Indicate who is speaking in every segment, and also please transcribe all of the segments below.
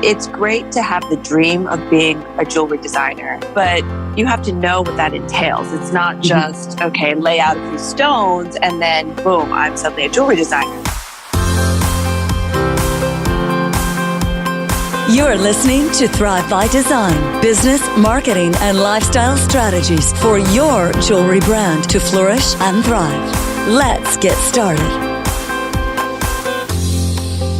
Speaker 1: It's great to have the dream of being a jewelry designer, but you have to know what that entails. It's not just, okay, lay out a few stones and then boom, I'm suddenly a jewelry designer.
Speaker 2: You're listening to Thrive by Design, business, marketing, and lifestyle strategies for your jewelry brand to flourish and thrive. Let's get started.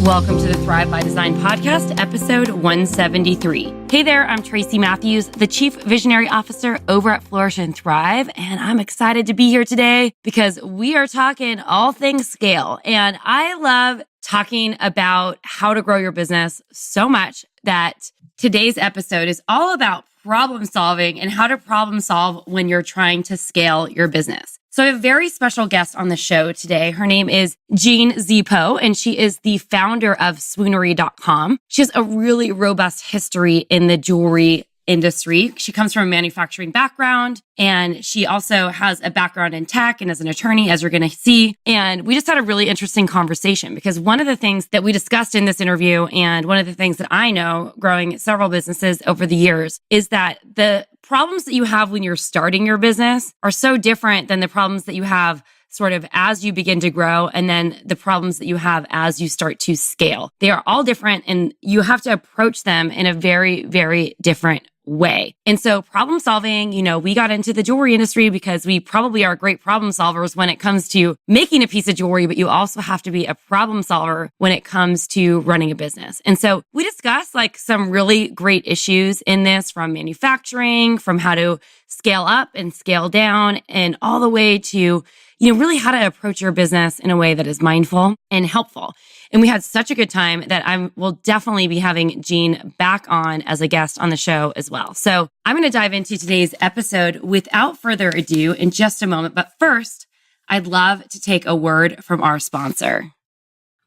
Speaker 3: Welcome to the Thrive by Design podcast, episode 173. Hey there, I'm Tracy Matthews, the Chief Visionary Officer over at Flourish and Thrive, and I'm excited to be here today because we are talking all things scale. And I love talking about how to grow your business so much that today's episode is all about problem solving and how to problem solve when you're trying to scale your business. So I have a very special guest on the show today. Her name is Jean Zippo, and she is the founder of Swoonery.com. She has a really robust history in the jewelry industry. She comes from a manufacturing background, and she also has a background in tech and as an attorney, as you're going to see. And we just had a really interesting conversation because one of the things that we discussed in this interview, and one of the things that I know growing several businesses over the years, is that the problems that you have when you're starting your business are so different than the problems that you have sort of as you begin to grow, and then the problems that you have as you start to scale. They are all different, and you have to approach them in a very, very different way. And so problem solving, we got into the jewelry industry because we probably are great problem solvers when it comes to making a piece of jewelry, but you also have to be a problem solver when it comes to running a business. And so we discussed some really great issues in this, from manufacturing, from how to scale up and scale down, and all the way to really how to approach your business in a way that is mindful and helpful. And we had such a good time that I will definitely be having Jean back on as a guest on the show as well. So I'm going to dive into today's episode without further ado in just a moment. But first, I'd love to take a word from our sponsor.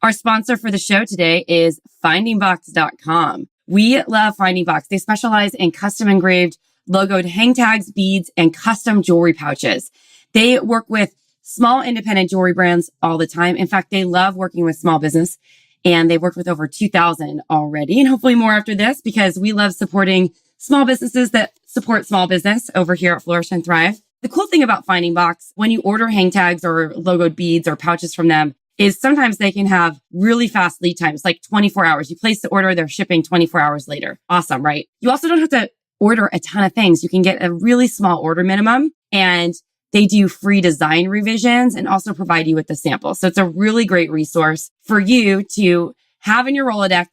Speaker 3: Our sponsor for the show today is findingbox.com. We love Finding Box. They specialize in custom engraved, logoed hang tags, beads, and custom jewelry pouches. They work with small independent jewelry brands all the time. In fact, they love working with small business, and they've worked with over 2,000 already, and hopefully more after this, because we love supporting small businesses that support small business over here at Flourish and Thrive. The cool thing about Finding Box, when you order hang tags or logoed beads or pouches from them, is sometimes they can have really fast lead times, like 24 hours. You place the order, they're shipping 24 hours later. Awesome, right? You also don't have to order a ton of things. You can get a really small order minimum, and they do free design revisions and also provide you with the sample. So it's a really great resource for you to have in your Rolodex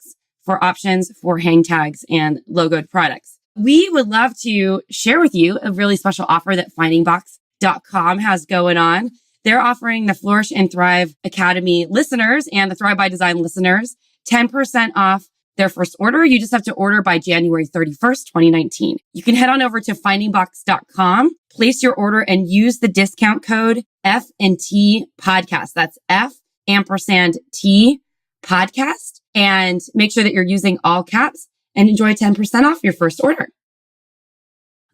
Speaker 3: for options for hang tags and logoed products. We would love to share with you a really special offer that findingbox.com has going on. They're offering the Flourish and Thrive Academy listeners and the Thrive by Design listeners 10% off their first order. You just have to order by January 31st, 2019. You can head on over to findingbox.com, place your order, and use the discount code F&T podcast. That's F&T podcast. And make sure that you're using all caps and enjoy 10% off your first order.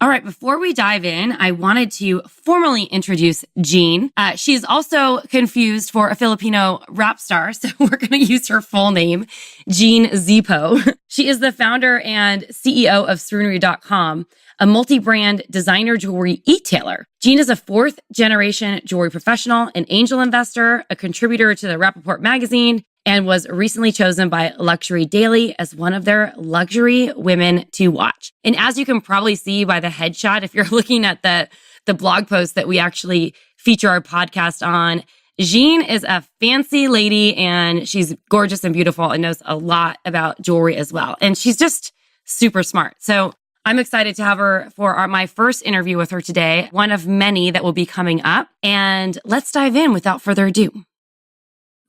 Speaker 3: All right, before we dive in, I wanted to formally introduce Jean. She's also confused for a Filipino rap star, so we're going to use her full name, Jean Zippo. She is the founder and CEO of Swoonery.com, a multi-brand designer jewelry e-tailer. Jean is a fourth-generation jewelry professional, an angel investor, a contributor to the Rappaport magazine, and was recently chosen by Luxury Daily as one of their luxury women to watch. And as you can probably see by the headshot, if you're looking at the blog post that we actually feature our podcast on, Jean is a fancy lady, and she's gorgeous and beautiful and knows a lot about jewelry as well. And she's just super smart. So I'm excited to have her for my first interview with her today, one of many that will be coming up. And let's dive in without further ado.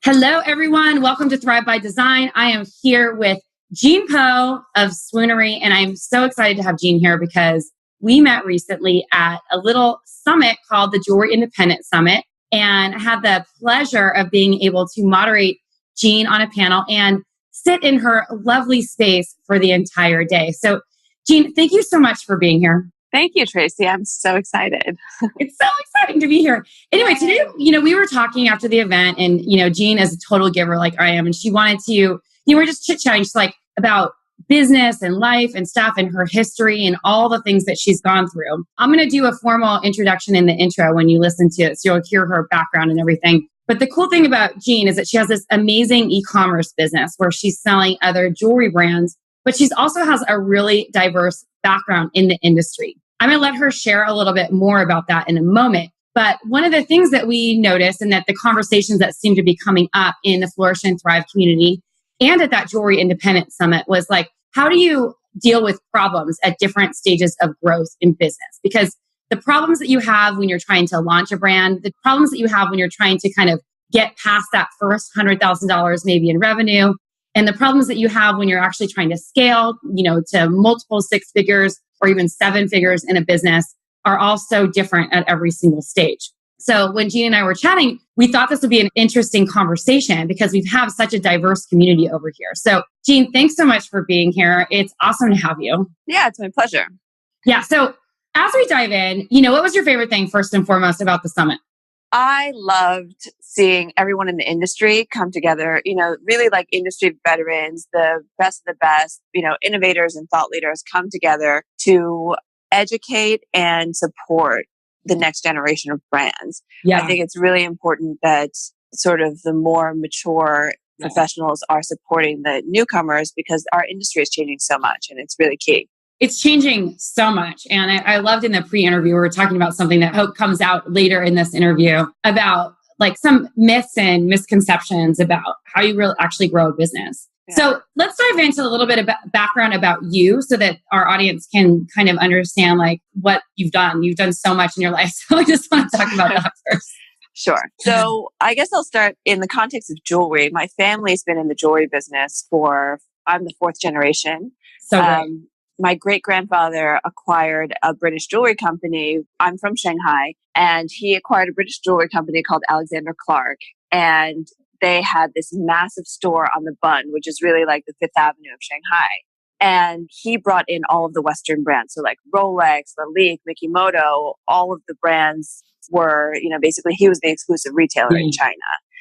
Speaker 3: Hello, everyone. Welcome to Thrive by Design. I am here with Jean Poe of Swoonery, and I'm so excited to have Jean here because we met recently at a little summit called the Jewelry Independent Summit, and I had the pleasure of being able to moderate Jean on a panel and sit in her lovely space for the entire day. So, Jean, thank you so much for being here.
Speaker 1: Thank you, Tracy. I'm so excited.
Speaker 3: It's so exciting to be here. Anyway, today, we were talking after the event, and, Jean is a total giver like I am. And she wanted to, we're just chit-chatting just about business and life and stuff and her history and all the things that she's gone through. I'm going to do a formal introduction in the intro when you listen to it, so you'll hear her background and everything. But the cool thing about Jean is that she has this amazing e-commerce business where she's selling other jewelry brands, but she also has a really diverse background in the industry. I'm going to let her share a little bit more about that in a moment. But one of the things that we noticed, and that the conversations that seem to be coming up in the Flourish and Thrive community and at that Jewelry Independent Summit, was like, how do you deal with problems at different stages of growth in business? Because the problems that you have when you're trying to launch a brand, the problems that you have when you're trying to kind of get past that first $100,000 maybe in revenue, and the problems that you have when you're actually trying to scale, to multiple six figures or even seven figures in a business, are all so different at every single stage. So when Jean and I were chatting, we thought this would be an interesting conversation because we have such a diverse community over here. So Jean, thanks so much for being here. It's awesome to have you.
Speaker 1: Yeah, it's my pleasure.
Speaker 3: Yeah. So as we dive in, what was your favorite thing first and foremost about the summit?
Speaker 1: I loved seeing everyone in the industry come together, really like industry veterans, the best of the best, innovators and thought leaders come together to educate and support the next generation of brands.
Speaker 3: Yeah.
Speaker 1: I think it's really important that sort of the more mature professionals are supporting the newcomers because our industry is changing so much and it's really key.
Speaker 3: It's changing so much. And I loved in the pre-interview, we were talking about something that I hope comes out later in this interview about like some myths and misconceptions about how you really actually grow a business. Yeah. So let's dive into a little bit of background about you so that our audience can kind of understand like what you've done. You've done so much in your life. So I just want to talk about that first.
Speaker 1: Sure. So I guess I'll start in the context of jewelry. My family's been in the jewelry business I'm the fourth generation.
Speaker 3: So great.
Speaker 1: My great-grandfather acquired a British jewelry company. I'm from Shanghai, and he acquired a British jewelry company called Alexander Clark. And they had this massive store on the Bund, which is really like the Fifth Avenue of Shanghai. And he brought in all of the Western brands. So like Rolex, Lalique, Mikimoto, all of the brands were, basically he was the exclusive retailer in China.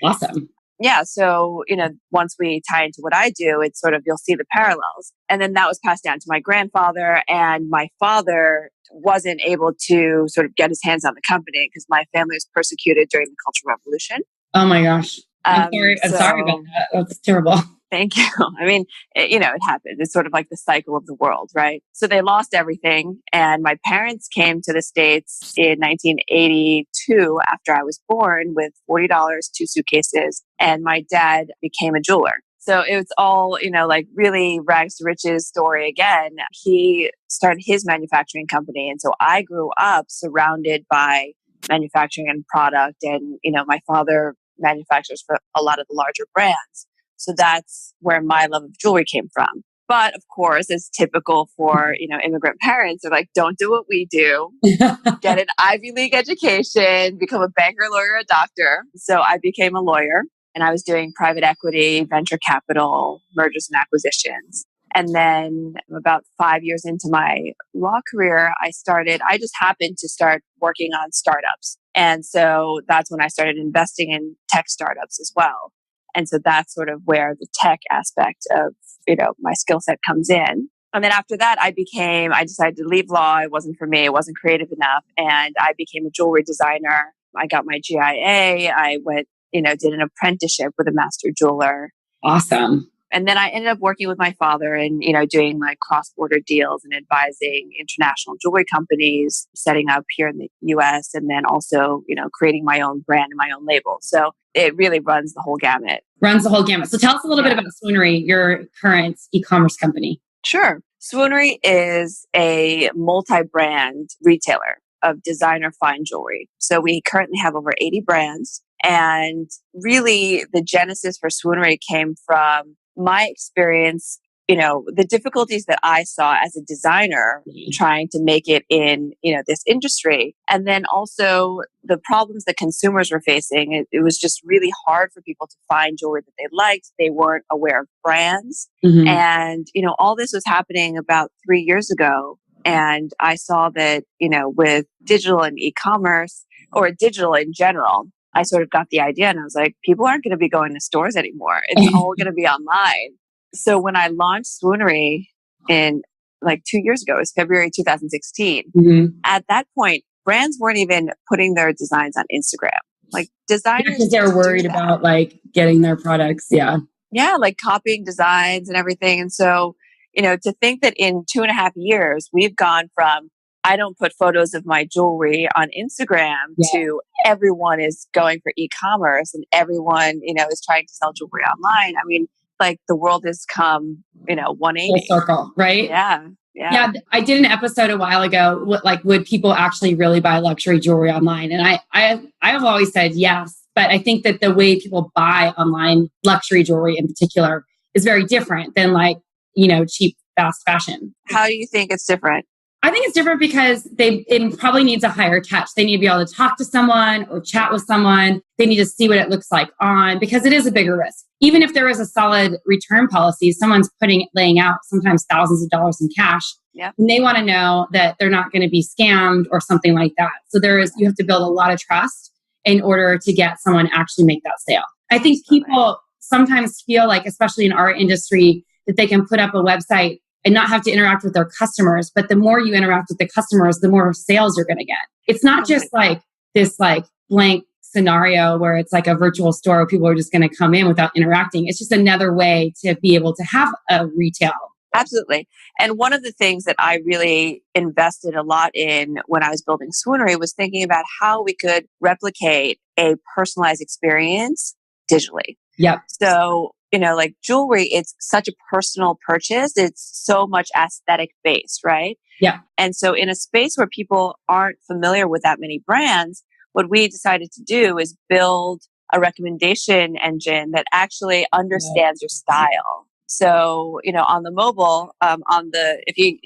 Speaker 3: Awesome.
Speaker 1: Yeah. So, once we tie into what I do, it's sort of, you'll see the parallels. And then that was passed down to my grandfather, and my father wasn't able to sort of get his hands on the company because my family was persecuted during the Cultural Revolution.
Speaker 3: Oh my gosh. I'm sorry about that. That's terrible.
Speaker 1: Thank you. I mean, it happened. It's sort of like the cycle of the world, right? So they lost everything. And my parents came to the States in 1982 after I was born with $40, 2 suitcases. And my dad became a jeweler. So it was all, like really rags to riches story again. He started his manufacturing company. And so I grew up surrounded by manufacturing and product. And, my father manufactures for a lot of the larger brands. So that's where my love of jewelry came from. But of course, as typical for, immigrant parents, they're like, don't do what we do. Get an Ivy League education, become a banker, lawyer, a doctor. So I became a lawyer, and I was doing private equity, venture capital, mergers and acquisitions. And then about 5 years into my law career, I just happened to start working on startups. And so that's when I started investing in tech startups as well. And so that's sort of where the tech aspect of, my skill set comes in. And then after that, I decided to leave law. It wasn't for me. It wasn't creative enough. And I became a jewelry designer. I got my GIA. I went, did an apprenticeship with a master jeweler.
Speaker 3: Awesome.
Speaker 1: And then I ended up working with my father and, doing like cross-border deals and advising international jewelry companies, setting up here in the US, and then also, creating my own brand and my own label. So it really runs the whole gamut.
Speaker 3: So tell us a little bit about Swoonery, your current e-commerce company.
Speaker 1: Sure. Swoonery is a multi-brand retailer of designer fine jewelry. So we currently have over 80 brands. And really the genesis for Swoonery came from my experience, the difficulties that I saw as a designer trying to make it in, this industry. And then also the problems that consumers were facing. It was just really hard for people to find jewelry that they liked. They weren't aware of brands. Mm-hmm. And, all this was happening about 3 years ago. And I saw that, with digital and e-commerce, or digital in general, I sort of got the idea, and I was like, people aren't going to be going to stores anymore. It's all going to be online. So when I launched Swoonery in like 2 years ago, it was February 2016. At that point, brands weren't even putting their designs on Instagram. Like designers,
Speaker 3: because they're worried about like getting their products.
Speaker 1: Yeah, like copying designs and everything. And so, to think that in 2.5 years, we've gone from I don't put photos of my jewelry on Instagram to everyone is going for e-commerce and everyone, is trying to sell jewelry online. I mean, like the world has come, 180.
Speaker 3: Full circle, right?
Speaker 1: Yeah.
Speaker 3: I did an episode a while ago. Would people actually really buy luxury jewelry online? And I have always said yes. But I think that the way people buy online luxury jewelry in particular is very different than cheap fast fashion.
Speaker 1: How do you think it's different?
Speaker 3: I think it's different because it probably needs a higher touch. They need to be able to talk to someone or chat with someone. They need to see what it looks like on, because it is a bigger risk. Even if there is a solid return policy, someone's laying out sometimes thousands of dollars in cash.
Speaker 1: Yeah.
Speaker 3: And they want to know that they're not going to be scammed or something like that. So you have to build a lot of trust in order to get someone to actually make that sale. I think people sometimes feel like, especially in our industry, that they can put up a website and not have to interact with their customers. But the more you interact with the customers, the more sales you're going to get. It's not just like this blank scenario where it's like a virtual store where people are just going to come in without interacting. It's just another way to be able to have a retail.
Speaker 1: Absolutely. And one of the things that I really invested a lot in when I was building Swoonery was thinking about how we could replicate a personalized experience digitally.
Speaker 3: Yep.
Speaker 1: So, like jewelry, it's such a personal purchase. It's so much aesthetic based, right?
Speaker 3: Yeah.
Speaker 1: And so in a space where people aren't familiar with that many brands, what we decided to do is build a recommendation engine that actually understands your style. So, on the mobile, if you,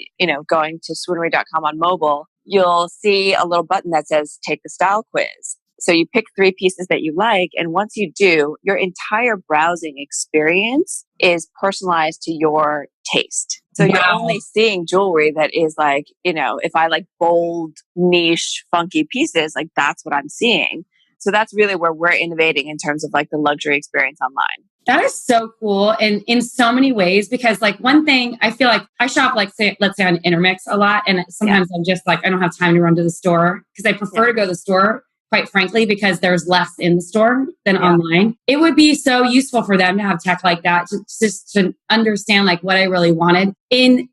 Speaker 1: going to swoonery.com on mobile, you'll see a little button that says take the style quiz. So you pick 3 pieces that you like. And once you do, your entire browsing experience is personalized to your taste. So you're only seeing jewelry that is like, if I like bold, niche, funky pieces, like that's what I'm seeing. So that's really where we're innovating in terms of like the luxury experience online.
Speaker 3: That is so cool. And in so many ways, because one thing I feel like I shop, let's say on Intermix a lot. And sometimes I'm just I don't have time to run to the store because I prefer to go to the store, quite frankly, because there's less in the store than online. It would be so useful for them to have tech like that, just to understand what I really wanted in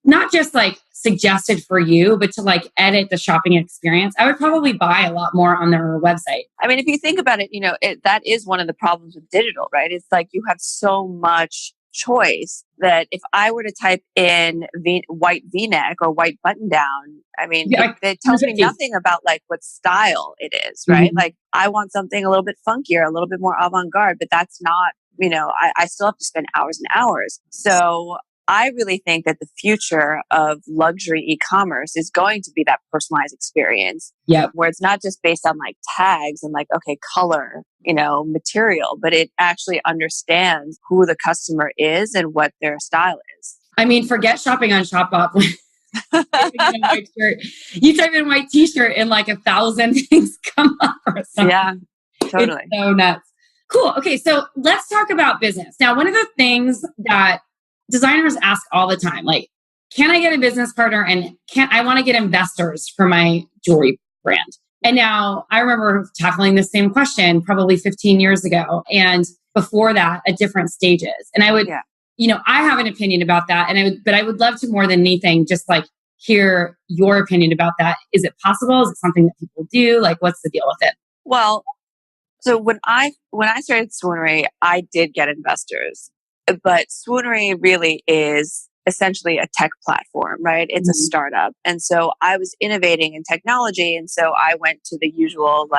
Speaker 3: not just suggested for you, but to edit the shopping experience. I would probably buy a lot more on their website.
Speaker 1: I mean, if you think about it, that is one of the problems with digital, right? It's you have so much choice that if I were to type in white V-neck or white button down, I mean, it tells me nothing about what style it is, right?
Speaker 3: Mm-hmm.
Speaker 1: I want something a little bit funkier, a little bit more avant-garde, but that's not, I still have to spend hours and hours. So I really think that the future of luxury e-commerce is going to be that personalized experience. Where it's not just based on tags and color, material, but it actually understands who the customer is and what their style is.
Speaker 3: I mean, forget shopping on Shopbop. You type in white t-shirt and 1,000 things come up or something.
Speaker 1: Yeah, totally.
Speaker 3: It's so nuts. Cool. Okay. So let's talk about business. Now, one of the things that designers ask all the time, can I get a business partner and I want to get investors for my jewelry brand? And now I remember tackling the same question probably 15 years ago. And before that at different stages. And I would, I have an opinion about that. But I would love to more than anything, just hear your opinion about that. Is it possible? Is it something that people do? What's the deal with it?
Speaker 1: Well, so when I started Swoonery, I did get investors. But Swoonery really is essentially a tech platform, right? It's a startup. And so I was innovating in technology. And so I went to the usual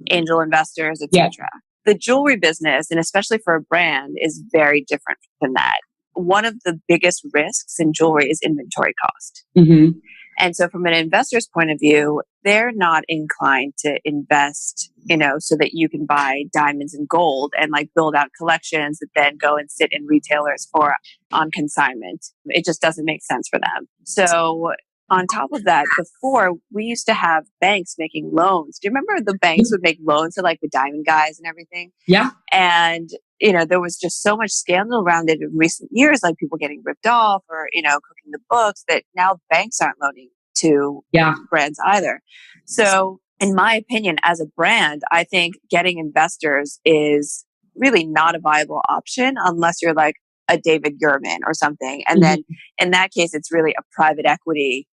Speaker 1: angel investors, etc. The jewelry business, and especially for a brand, is very different than that. One of the biggest risks in jewelry is inventory cost.
Speaker 3: Mm-hmm.
Speaker 1: And so from an investor's point of view, they're not inclined to invest, so that you can buy diamonds and gold and build out collections that then go and sit in retailers on consignment. It just doesn't make sense for them. So on top of that, before we used to have banks making loans. Do you remember the banks would make loans to like the diamond guys and everything?
Speaker 3: Yeah.
Speaker 1: And, there was just so much scandal around it in recent years, like people getting ripped off or, cooking the books, that now banks aren't loaning to brands either. So in my opinion, as a brand, I think getting investors is really not a viable option unless you're like a David Yurman or something. And then in that case, it's really a private equity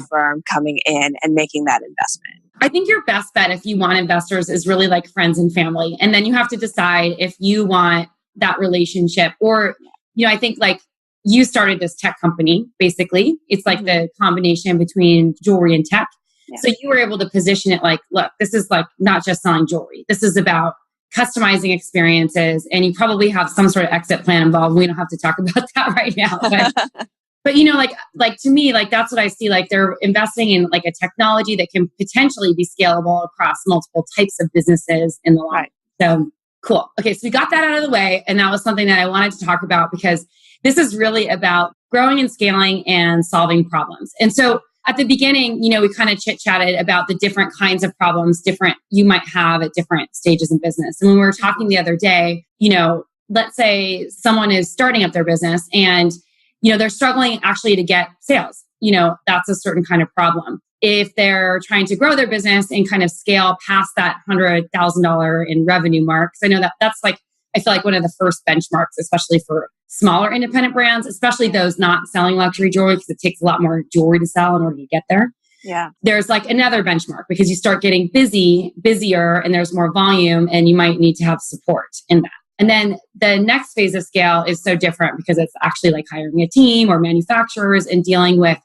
Speaker 1: firm coming in and making that investment.
Speaker 3: I think your best bet if you want investors is really like friends and family. And then you have to decide if you want that relationship or, I think like you started this tech company, basically. It's like the combination between jewelry and tech. Yeah. So you were able to position it like, look, this is like not just selling jewelry. This is about customizing experiences. And you probably have some sort of exit plan involved. We don't have to talk about that right now. But like to me, like that's what I see. Like they're investing in like a technology that can potentially be scalable across multiple types of businesses in the line. Right. So cool. Okay, so we got that out of the way, and that was something that I wanted to talk about because this is really about growing and scaling and solving problems. And so at the beginning, we kind of chit-chatted about the different kinds of problems you might have at different stages in business. And when we were talking the other day, let's say someone is starting up their business and they're struggling actually to get sales. That's a certain kind of problem. If they're trying to grow their business and kind of scale past that $100,000 in revenue mark, because I know that's like, I feel like one of the first benchmarks, especially for smaller independent brands, especially those not selling luxury jewelry, because it takes a lot more jewelry to sell in order to get there.
Speaker 1: Yeah.
Speaker 3: There's like another benchmark because you start getting busier, and there's more volume, and you might need to have support in that. And then the next phase of scale is so different because it's actually like hiring a team or manufacturers and dealing with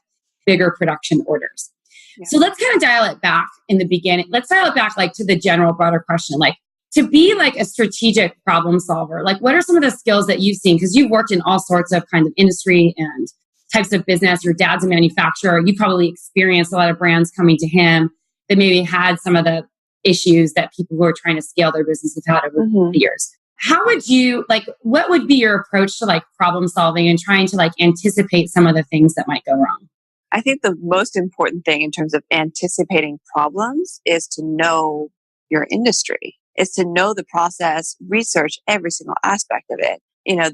Speaker 3: bigger production orders. Yeah. So let's kind of dial it back in the beginning. Let's dial it back like to the general broader question, like to be like a strategic problem solver. Like what are some of the skills that you've seen? Because you've worked in all sorts of kind of industry and types of business. Your dad's a manufacturer. You probably experienced a lot of brands coming to him that maybe had some of the issues that people who are trying to scale their business have had over the years. How would you what would be your approach to like problem solving and trying to like anticipate some of the things that might go wrong?
Speaker 1: I think the most important thing in terms of anticipating problems is to know your industry, is to know the process, research every single aspect of it.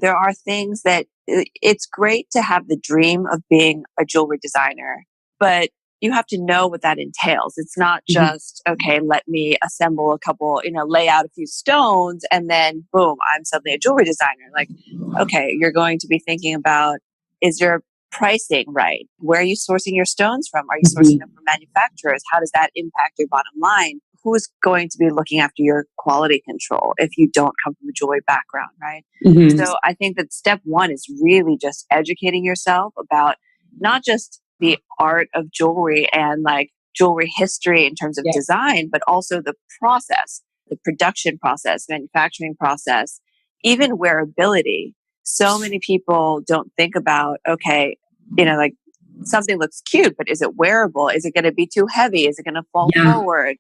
Speaker 1: There are things that it's great to have the dream of being a jewelry designer, but you have to know what that entails. It's not just, okay, let me assemble a couple, lay out a few stones and then boom, I'm suddenly a jewelry designer. Like, okay, you're going to be thinking about, is your pricing right? Where are you sourcing your stones from? Are you sourcing them from manufacturers? How does that impact your bottom line? Who's going to be looking after your quality control if you don't come from a jewelry background, right? So I think that step one is really just educating yourself about not just the art of jewelry and like jewelry history in terms of design, but also the process, the production process, manufacturing process, even wearability. So many people don't think about, okay, like something looks cute, but is it wearable? Is it going to be too heavy? Is it going to fall forward?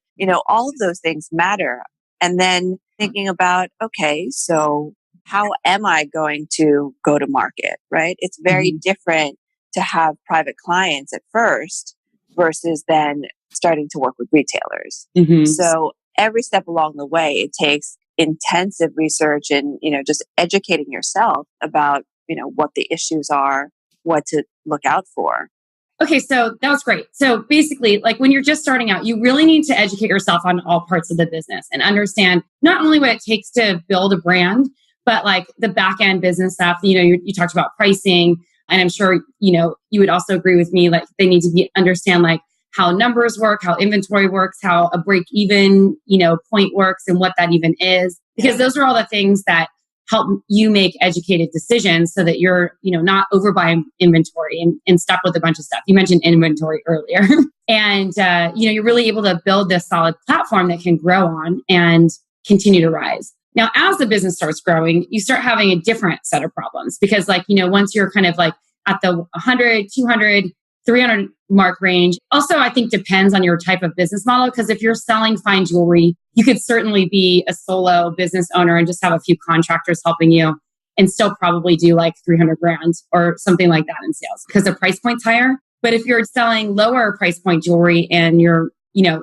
Speaker 1: All of those things matter. And then thinking about, okay, so how am I going to go to market, right? It's very different to have private clients at first versus then starting to work with retailers. So every step along the way, it takes intensive research and, just educating yourself about, what the issues are, what to look out for.
Speaker 3: Okay, so that was great. So basically, like when you're just starting out, you really need to educate yourself on all parts of the business and understand not only what it takes to build a brand, but like the back end business stuff. You talked about pricing, and I'm sure, you would also agree with me, like they need to understand like how numbers work, how inventory works, how a break even, point works and what that even is, because those are all the things that help you make educated decisions so that you're, not overbuying inventory and stuck with a bunch of stuff. You mentioned inventory earlier. And, you're really able to build this solid platform that can grow on and continue to rise. Now, as the business starts growing, you start having a different set of problems because once you're kind of like at the 100, 200, 300 mark range. Also, I think depends on your type of business model, because if you're selling fine jewelry, you could certainly be a solo business owner and just have a few contractors helping you and still probably do like 300 grand or something like that in sales because the price point's higher. But if you're selling lower price point jewelry and you're,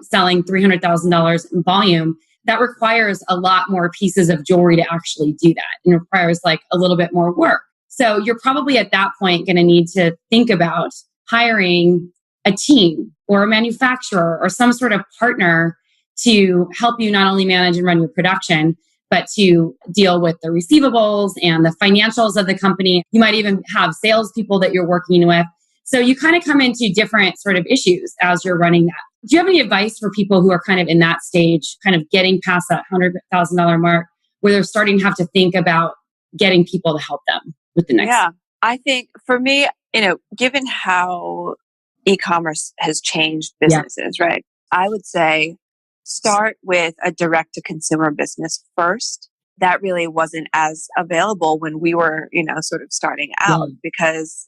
Speaker 3: selling $300,000 in volume, that requires a lot more pieces of jewelry to actually do that and requires like a little bit more work. So you're probably at that point going to need to think about hiring a team or a manufacturer or some sort of partner to help you not only manage and run your production, but to deal with the receivables and the financials of the company. You might even have salespeople that you're working with. So you kind of come into different sort of issues as you're running that. Do you have any advice for people who are kind of in that stage, kind of getting past that $100,000 mark, where they're starting to have to think about getting people to help them with the next?
Speaker 1: Yeah, I think for me, given how e-commerce has changed businesses, right? I would say start with a direct-to-consumer business first. That really wasn't as available when we were, sort of starting out because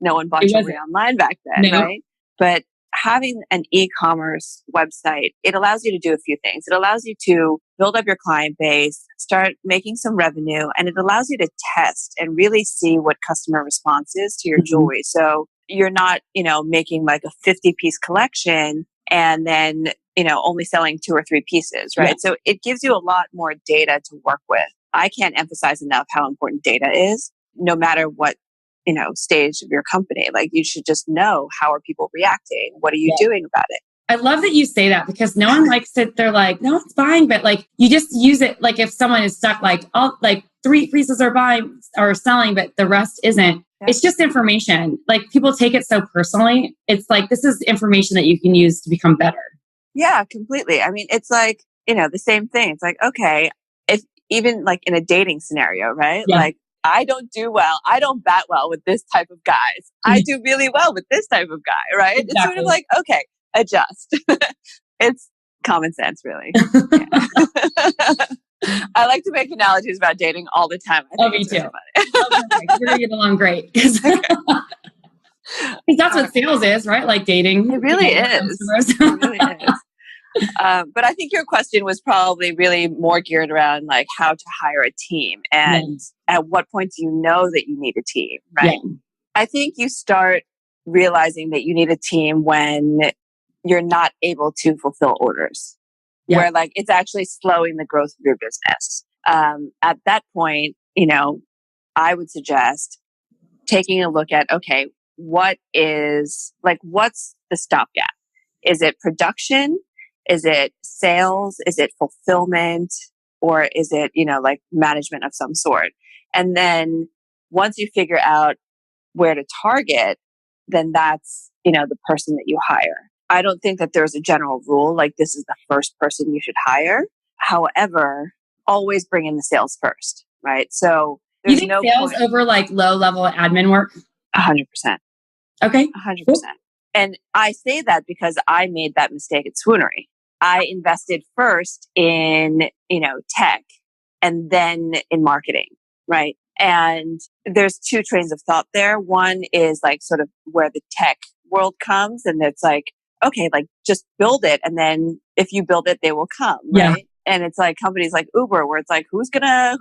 Speaker 1: no one bought jewelry online back then, right? But having an e-commerce website, it allows you to do a few things. It allows you to build up your client base, start making some revenue, and it allows you to test and really see what customer response is to your jewelry. So you're not, making like a 50-piece collection and then, only selling 2 or 3 pieces, right? So it gives you a lot more data to work with. I can't emphasize enough how important data is, no matter what stage of your company. Like you should just know, how are people reacting? What are you doing about it?
Speaker 3: I love that you say that because no one likes it. They're like, no one's buying, but like you just use it. Like if someone is stuck, like all like 3 pieces are buying or selling, but the rest isn't. It's just information. Like people take it so personally. It's like, this is information that you can use to become better.
Speaker 1: Yeah, completely. I mean, it's like, the same thing. It's like, okay, if even like in a dating scenario, right? Like I don't do well. I don't bat well with this type of guys. I do really well with this type of guy, right? Exactly. It's sort of like, okay, adjust. It's common sense, really. I like to make analogies about dating all the time. I think
Speaker 3: me too.
Speaker 1: Really funny.
Speaker 3: We're going to get along great. Because that's what sales is, right? Like dating.
Speaker 1: It really is. It really is. But I think your question was probably really more geared around like how to hire a team and at what point do you know that you need a team, right? Yeah. I think you start realizing that you need a team when you're not able to fulfill orders, where like it's actually slowing the growth of your business. At that point, I would suggest taking a look at, okay, what's the stopgap? Is it production? Is it sales? Is it fulfillment? Or is it, like management of some sort? And then once you figure out where to target, then that's, the person that you hire. I don't think that there's a general rule, like this is the first person you should hire. However, always bring in the sales first, right? So there's
Speaker 3: you think sales over like low level admin work?
Speaker 1: 100%.
Speaker 3: Okay.
Speaker 1: 100%. And I say that because I made that mistake at Swoonery. I invested first in, tech and then in marketing, right? And there's 2 trains of thought there. One is like sort of where the tech world comes and it's like, okay, like just build it. And then if you build it, they will come, right? And it's like companies like Uber where it's like, who's gonna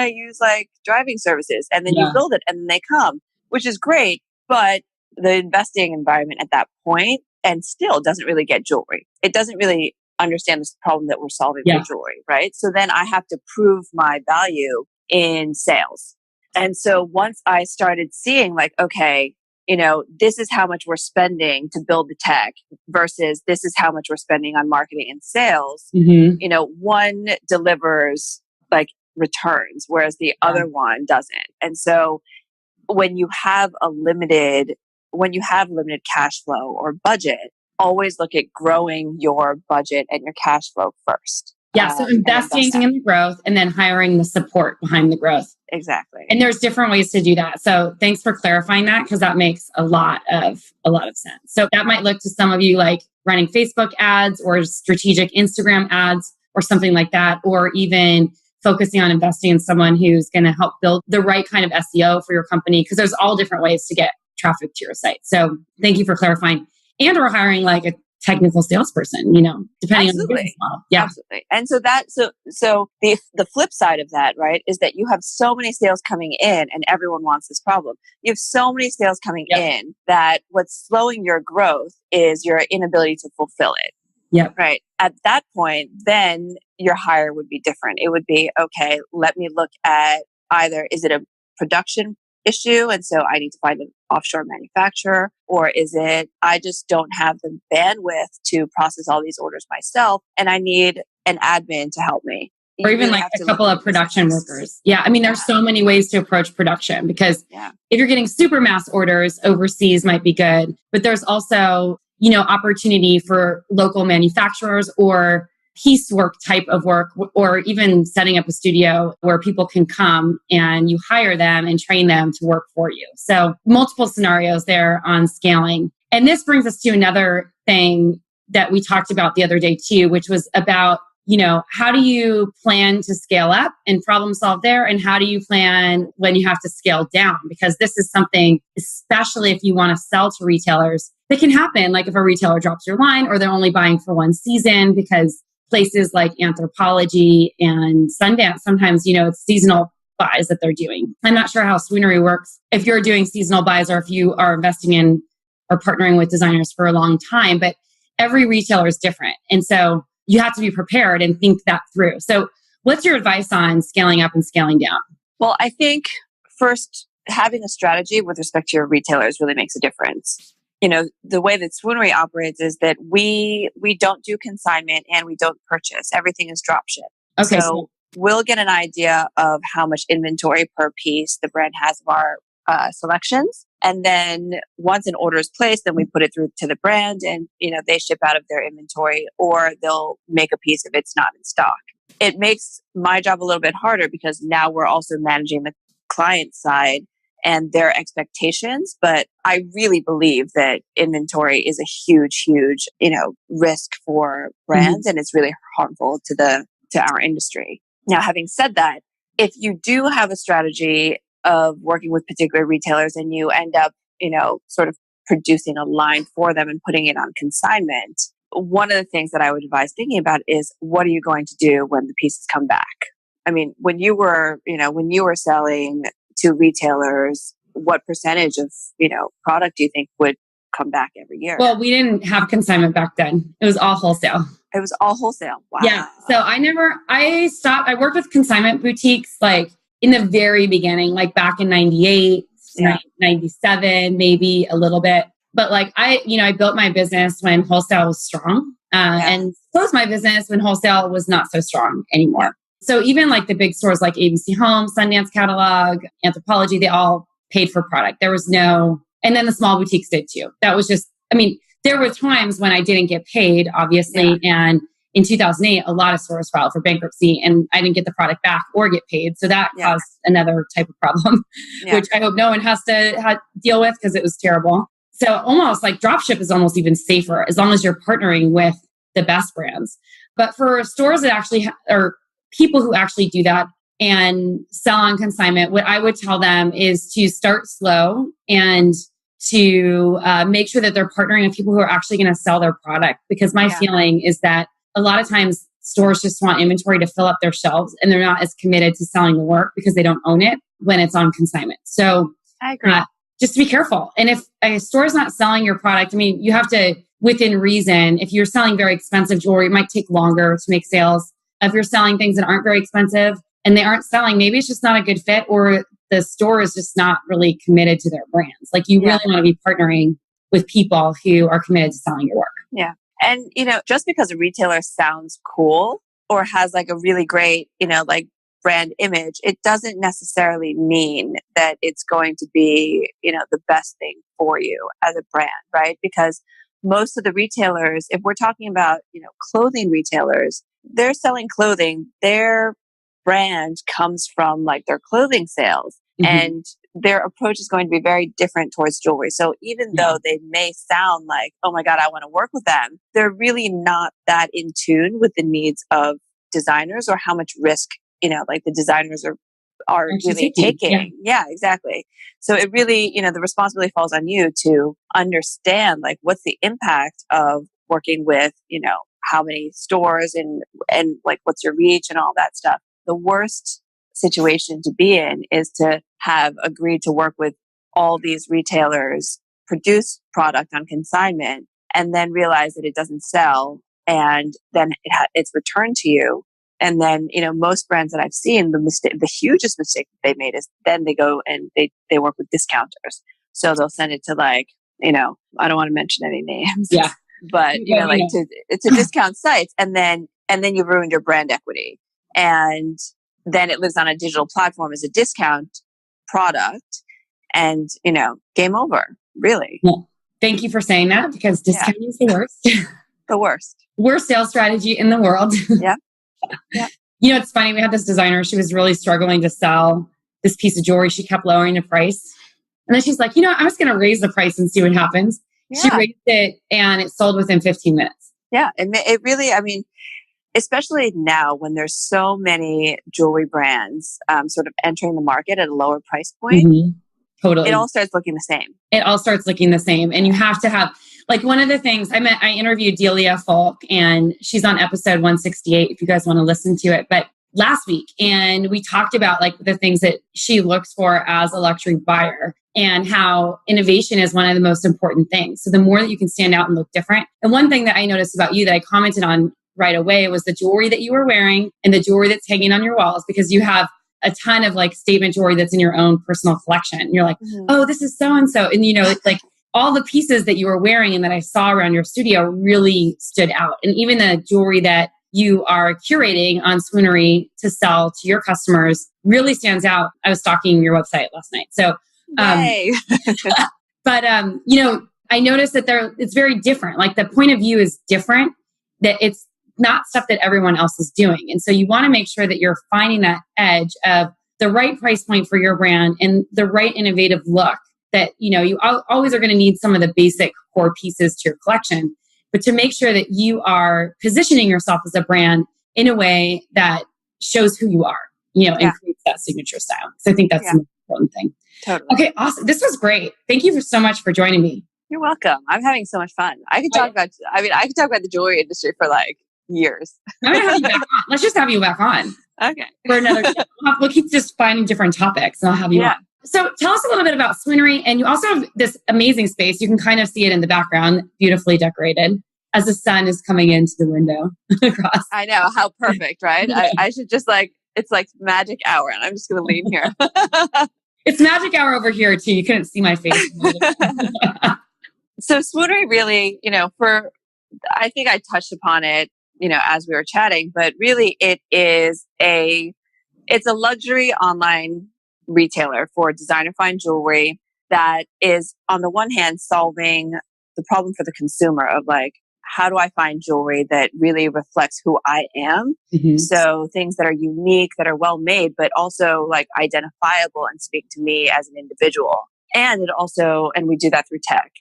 Speaker 1: use like driving services? And then you build it and then they come, which is great. But the investing environment at that point and still doesn't really get jewelry. It doesn't really understand this problem that we're solving for jewelry, right? So then I have to prove my value in sales. And so once I started seeing like, okay, this is how much we're spending to build the tech versus this is how much we're spending on marketing and sales, one delivers like returns, whereas the other one doesn't. And so when you have limited cash flow or budget, always look at growing your budget and your cash flow first.
Speaker 3: Yeah. So investing in the growth and then hiring the support behind the growth.
Speaker 1: Exactly.
Speaker 3: And there's different ways to do that. So thanks for clarifying that because that makes a lot of sense. So that might look to some of you like running Facebook ads or strategic Instagram ads or something like that, or even focusing on investing in someone who's going to help build the right kind of SEO for your company because there's all different ways to get traffic to your site. So thank you for clarifying. And we're hiring like a technical salesperson, depending on the business model. Yeah.
Speaker 1: Absolutely. And so the flip side of that, right, is that you have so many sales coming in and everyone wants this problem. You have so many sales coming in that what's slowing your growth is your inability to fulfill it.
Speaker 3: Yep.
Speaker 1: Right. At that point, then your hire would be different. It would be, okay, let me look at either, is it a production issue? And so I need to find an offshore manufacturer, or is it, I just don't have the bandwidth to process all these orders myself and I need an admin to help me.
Speaker 3: Or even like a couple of production workers. Yeah. I mean, there's so many ways to approach production because if you're getting super mass orders overseas might be good, but there's also opportunity for local manufacturers or piecework type of work, or even setting up a studio where people can come and you hire them and train them to work for you. So multiple scenarios there on scaling. And this brings us to another thing that we talked about the other day too, which was about, how do you plan to scale up and problem solve there? And how do you plan when you have to scale down? Because this is something, especially if you want to sell to retailers, that can happen. Like if a retailer drops your line or they're only buying for one season, because places like Anthropologie and Sundance, sometimes, it's seasonal buys that they're doing. I'm not sure how Swoonery works. If you're doing seasonal buys or if you are investing in or partnering with designers for a long time, but every retailer is different. And so you have to be prepared and think that through. So what's your advice on scaling up and scaling down?
Speaker 1: Well, I think first, having a strategy with respect to your retailers really makes a difference. The way that Swoonery operates is that we don't do consignment and we don't purchase. Everything is dropship.
Speaker 3: Okay.
Speaker 1: So we'll get an idea of how much inventory per piece the brand has of our selections. And then once an order is placed, then we put it through to the brand and, they ship out of their inventory or they'll make a piece if it's not in stock. It makes my job a little bit harder because now we're also managing the client side and their expectations. But I really believe that inventory is a huge, risk for brands and it's really harmful to our industry. Now, having said that, if you do have a strategy of working with particular retailers and you end up, sort of producing a line for them and putting it on consignment, one of the things that I would advise thinking about is what are you going to do when the pieces come back? I mean, when you were selling to retailers, what percentage of, product do you think would come back every year?
Speaker 3: Well, we didn't have consignment back then. It was all wholesale.
Speaker 1: It was all wholesale. Wow.
Speaker 3: Yeah. So I worked with consignment boutiques like in the very beginning, like back in 98, 97, maybe a little bit. But like I built my business when wholesale was strong and closed my business when wholesale was not so strong anymore. So even like the big stores like ABC Home, Sundance Catalog, Anthropologie, they all paid for product. There was and then the small boutiques did too. That was just, there were times when I didn't get paid, obviously. Yeah. And in 2008, a lot of stores filed for bankruptcy and I didn't get the product back or get paid. So that caused another type of problem, which I hope no one has to deal with because it was terrible. So almost like dropship is almost even safer as long as you're partnering with the best brands. But for stores that actually or people who actually do that and sell on consignment, what I would tell them is to start slow and to make sure that they're partnering with people who are actually going to sell their product. Because my feeling is that a lot of times stores just want inventory to fill up their shelves and they're not as committed to selling the work because they don't own it when it's on consignment. So
Speaker 1: I agree.
Speaker 3: Just be careful. And if a store is not selling your product, you have to, within reason, if you're selling very expensive jewelry, it might take longer to make sales. If you're selling things that aren't very expensive and they aren't selling, maybe it's just not a good fit or the store is just not really committed to their brands. Like you really want to be partnering with people who are committed to selling your work.
Speaker 1: Yeah. And, just because a retailer sounds cool or has like a really great, brand image, it doesn't necessarily mean that it's going to be, the best thing for you as a brand, right? Because most of the retailers, if we're talking about, clothing retailers, they're selling clothing. Their brand comes from like their clothing sales and their approach is going to be very different towards jewelry. So even though they may sound like, oh my God, I want to work with them, they're really not that in tune with the needs of designers or how much risk, the designers are really taking. Yeah, exactly. So it really, the responsibility falls on you to understand like what's the impact of working with, how many stores and like what's your reach and all that stuff. The worst situation to be in is to have agreed to work with all these retailers, produce product on consignment, and then realize that it doesn't sell, and then it's returned to you. And then, most brands that I've seen, the hugest mistake that they made is then they go and they work with discounters. So they'll send it to I don't want to mention any names.
Speaker 3: Yeah.
Speaker 1: But, to discount sites, and then you've ruined your brand equity. And then it lives on a digital platform as a discount product, and, game over, really.
Speaker 3: Yeah. Thank you for saying that, because discounting is the worst.
Speaker 1: The worst
Speaker 3: sales strategy in the world.
Speaker 1: Yeah. Yeah.
Speaker 3: It's funny. We had this designer. She was really struggling to sell this piece of jewelry. She kept lowering the price. And then she's like, I'm just going to raise the price and see what happens. Yeah. She raised it and it sold within 15 minutes.
Speaker 1: Yeah. It really, especially now when there's so many jewelry brands sort of entering the market at a lower price point.
Speaker 3: Mm-hmm. Totally.
Speaker 1: It all starts looking the same.
Speaker 3: And you have to have, one of the things I interviewed Delia Falk, and she's on episode 168 if you guys want to listen to it, but last week. And we talked about the things that she looks for as a luxury buyer, and how innovation is one of the most important things. So the more that you can stand out and look different. And one thing that I noticed about you that I commented on right away was the jewelry that you were wearing and the jewelry that's hanging on your walls, because you have a ton of statement jewelry that's in your own personal collection. And you're like, mm-hmm. Oh, this is so-and-so. And it's all the pieces that you were wearing and that I saw around your studio really stood out. And even the jewelry that you are curating on Swoonery to sell to your customers really stands out. I was stalking your website last night. So, but I noticed that it's very different. The point of view is different, that it's not stuff that everyone else is doing. And so you want to make sure that you're finding that edge of the right price point for your brand and the right innovative look, that, you always are going to need some of the basic core pieces to your collection, but to make sure that you are positioning yourself as a brand in a way that shows who you are, and creates that signature style. So I think that's the most important thing.
Speaker 1: Totally.
Speaker 3: Okay, awesome. This was great. Thank you so much for joining me.
Speaker 1: You're welcome. I'm having so much fun. I could talk about the jewelry industry for years.
Speaker 3: I'm gonna have you back on. Let's just have you back on.
Speaker 1: Okay.
Speaker 3: For another we'll keep just finding different topics and I'll have you on. So tell us a little bit about Swoonery. And you also have this amazing space. You can kind of see it in the background, beautifully decorated as the sun is coming into the window across.
Speaker 1: I know. How perfect, right? I should just it's magic hour, and I'm just going to lean here.
Speaker 3: It's magic hour over here too. You couldn't see my face.
Speaker 1: So Swoonery really, I think I touched upon it, as we were chatting, but really it's a luxury online retailer for designer fine jewelry that is, on the one hand, solving the problem for the consumer of how do I find jewelry that really reflects who I am? Mm-hmm. So things that are unique, that are well made, but also identifiable and speak to me as an individual. And we do that through tech.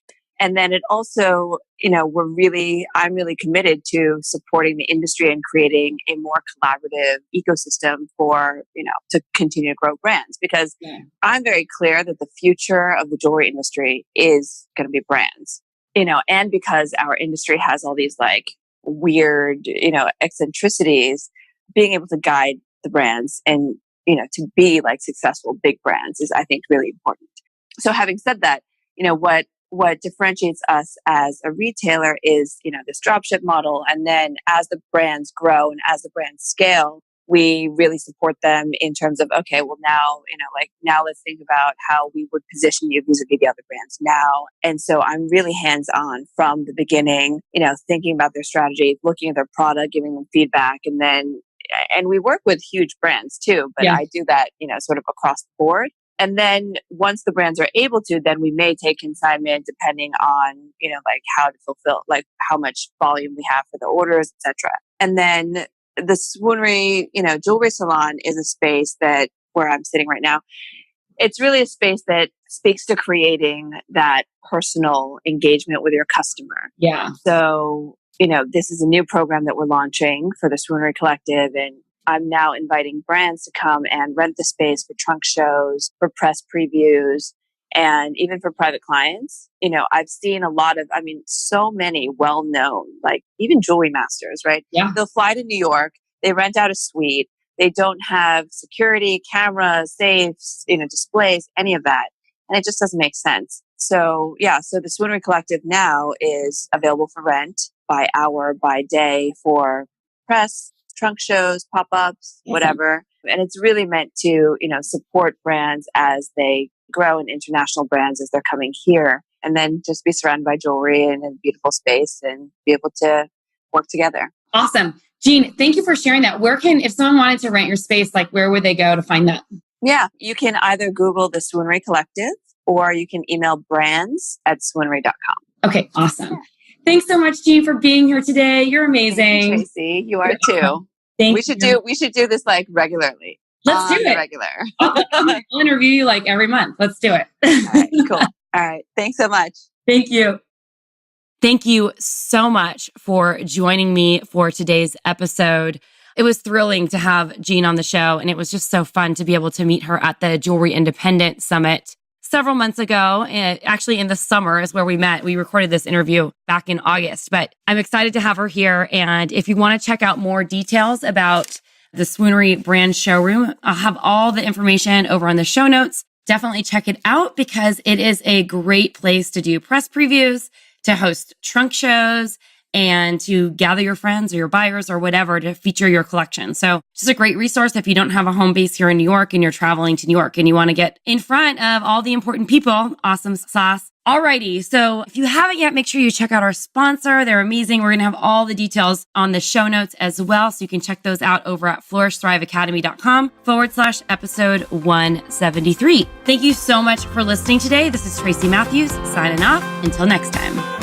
Speaker 1: And then it also, I'm really committed to supporting the industry and creating a more collaborative ecosystem for, to continue to grow brands, because I'm very clear that the future of the jewelry industry is going to be brands, and because our industry has all these weird, eccentricities, being able to guide the brands and, to be successful big brands is, I think, really important. So having said that, what differentiates us as a retailer is, this dropship model. And then as the brands grow and as the brands scale, we really support them in terms of, okay, well now, now let's think about how we would position you vis-a-vis the other brands now. And so I'm really hands-on from the beginning, thinking about their strategy, looking at their product, giving them feedback. And we work with huge brands too, but I do that, sort of across the board. And then once the brands are able to, then we may take consignment depending on, how to fulfill, how much volume we have for the orders, etc. And then the Swoonery, jewelry salon is a space that where I'm sitting right now. It's really a space that speaks to creating that personal engagement with your customer.
Speaker 3: Yeah.
Speaker 1: So, this is a new program that we're launching for the Swoonery Collective, and I'm now inviting brands to come and rent the space for trunk shows, for press previews, And even for private clients, I've seen a lot of, so many well-known, like even jewelry masters, right?
Speaker 3: Yeah.
Speaker 1: They'll fly to New York, they rent out a suite, they don't have security, cameras, safes, displays, any of that. And it just doesn't make sense. So the Swoonery Collective now is available for rent by hour, by day for press, trunk shows, pop-ups, whatever. And it's really meant to, support brands as they grow and international brands as they're coming here. And then just be surrounded by jewelry and a beautiful space and be able to work together.
Speaker 3: Awesome. Jean, thank you for sharing that. If someone wanted to rent your space, like where would they go to find that?
Speaker 1: Yeah, you can either Google the Swoonery Collective or you can email brands@swoonery.com.
Speaker 3: Okay, awesome. Yeah. Thanks so much, Jean, for being here today. You're amazing.
Speaker 1: Thank you, Tracy. You are too.
Speaker 3: Thank
Speaker 1: you. We should do this like regularly.
Speaker 3: Let's do it.
Speaker 1: Regular.
Speaker 3: I'll interview you like every month. Let's do it.
Speaker 1: All right, cool. All right. Thanks so much.
Speaker 3: Thank you. Thank you so much for joining me for today's episode. It was thrilling to have Jean on the show, and it was just so fun to be able to meet her at the Jewelry Independent Summit several months ago. Actually, in the summer is where we met. We recorded this interview back in August, but I'm excited to have her here. And if you want to check out more details about the Swoonery brand showroom, I'll have all the information over on the show notes. Definitely check it out because it is a great place to do press previews, to host trunk shows, and to gather your friends or your buyers or whatever to feature your collection. So it's just a great resource if you don't have a home base here in New York and you're traveling to New York and you want to get in front of all the important people. Awesome sauce. Alrighty. So if you haven't yet, make sure you check out our sponsor. They're amazing. We're going to have all the details on the show notes as well. So you can check those out over at flourishthriveacademy.com/episode 173. Thank you so much for listening today. This is Tracy Matthews signing off. Until next time.